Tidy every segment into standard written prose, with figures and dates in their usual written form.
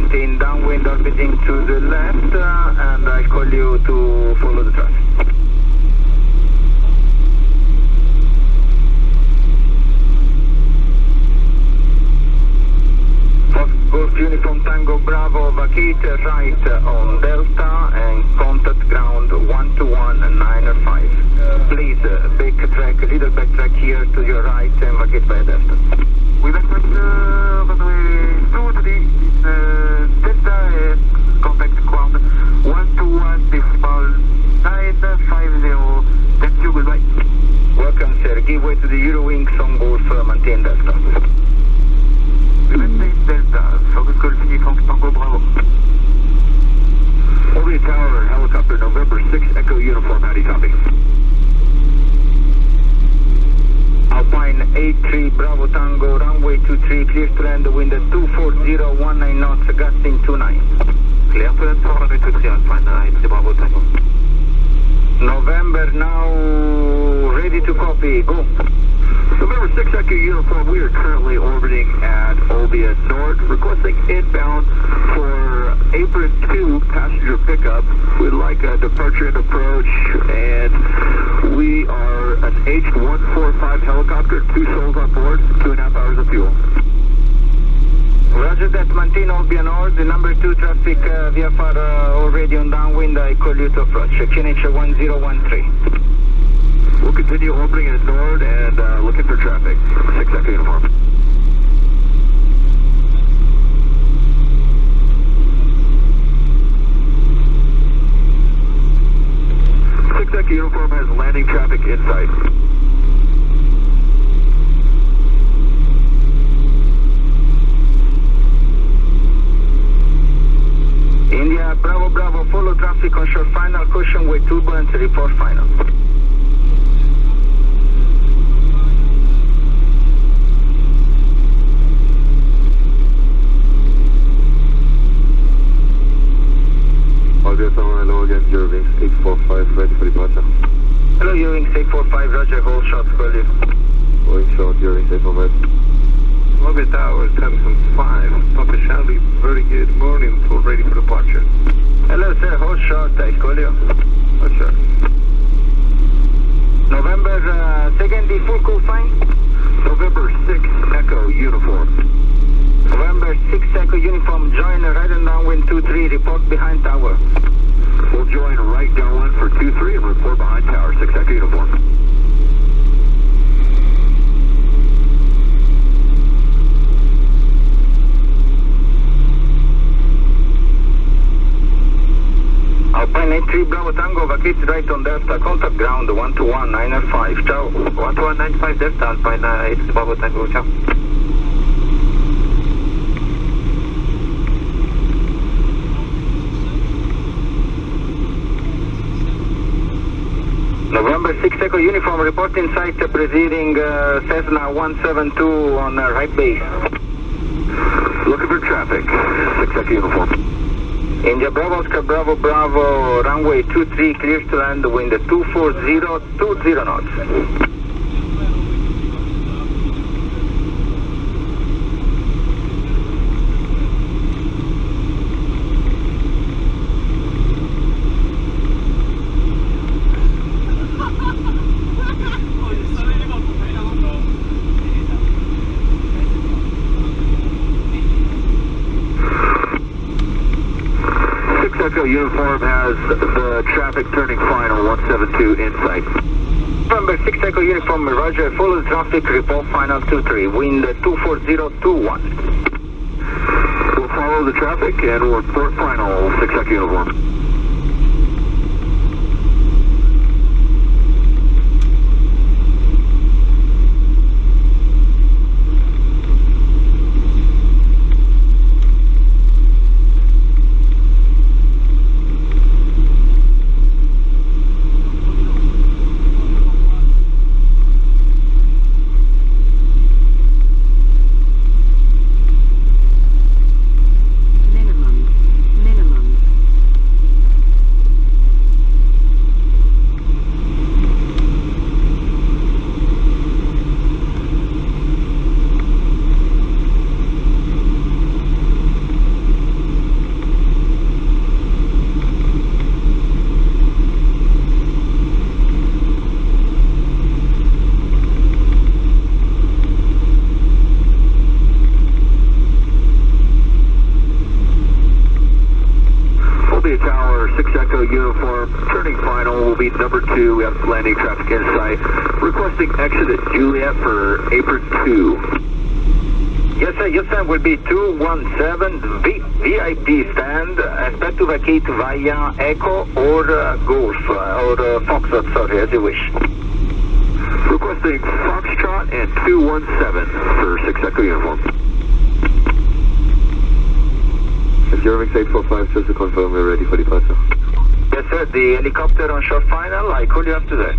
maintain downwind orbiting to the left, and I call you to follow the traffic. Golf Uniform Tango Bravo, vacate right on Delta and contact ground 12195. Please backtrack, a little backtrack here to your right and vacate by Delta. We backtrack runway 2 to the Delta and contact ground 121.950. Thank you, goodbye. Welcome, sir. Give way to the Eurowings on Golf, maintain Delta. We maintain Delta, focus Golf Uniform Tango Bravo. Olbia Tower, helicopter, November 6 Echo Uniform, how do you copy? Alpine 83 Bravo Tango, runway 23, clear to land, wind at 24019 knots, gusting 29. Clear to land for runway 23, Alpine 83 Bravo Tango. November now, ready to copy, go. November 6 Echo Uniform, we are currently orbiting at Olbia Nord, requesting inbound for apron 2 passenger pickup. We'd like a departure and approach, and we are an H145 helicopter, 2 souls on board, 2.5 hours of fuel. Roger that, maintain Olbia Nord, the number 2 traffic VFR already on downwind, I call you to approach, QNH 1013. We'll continue orbiting at Nord and looking for traffic. 6 Echo Uniform. Echo Uniform has landing traffic in sight. India, Bravo, Bravo, follow traffic on shore final, caution with turbulence, report final. Hello again, Eurowings 845, ready for departure. Hello, Eurowings 845, roger, hold shot, call you. Going short, Eurowings 845. Olbia Tower, Thompson 5, Papa Charlie, very good morning, full ready for departure. Hello, sir, hold short, I call you. Hold short. November 2nd, the full call sign? November 6 Echo Uniform. November 6 Echo Uniform, join right and downwind 23, report behind tower. We'll join right downwind for 23 and report behind tower, 6 Echo Uniform. Alpine 83 Bravo Tango, vacate right on Delta, contact ground 12195, ciao. 12195 Delta, Alpine 83 Bravo Tango, ciao. November 6 Echo Uniform, reporting site preceding Cessna 172 on right base. Looking for traffic, 6 Echo Uniform. India Bravo, Oscar Bravo, Bravo, runway 23, clear to land, wind 24020 knots. 6 Echo Uniform has the traffic turning final, 172 in sight. November 6 Echo Uniform, roger, follow the traffic, report final 23, wind 24021. We'll follow the traffic and we'll report final, 6 Echo Uniform. 2, we have landing traffic in sight. Requesting exit at Juliet for apron 2. Yes, sir, Houston will be 217 VIP stand. Expect to vacate via Echo or Golf, or Foxtrot, sorry, as you wish. Requesting Foxtrot and 217 for 6 Echo uniform. Observing 845, just to confirm we're ready for departure. Yes, sir, the helicopter on short final, I call you after that.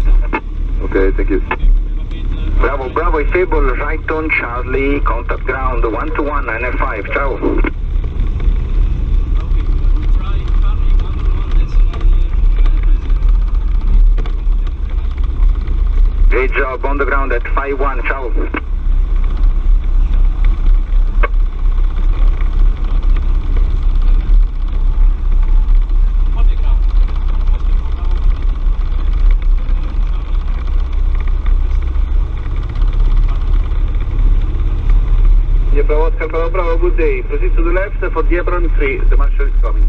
Okay, thank you. Bravo, Bravo, is able, right on Charlie, contact ground, 121, 905, ciao. Great job, on the ground at 51, ciao. Bravo, Oscar, Bravo, Bravo, good day. Proceed to the left for the apron 3. The marshal is coming.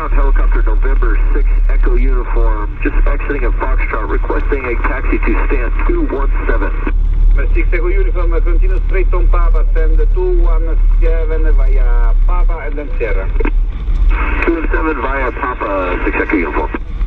Helicopter November 6 Echo uniform, just exiting at Foxtrot, requesting a taxi to stand 217. 6 Echo uniform, continue straight on Papa, send 217 via Papa and then Sierra. 217 via Papa, 6 Echo uniform.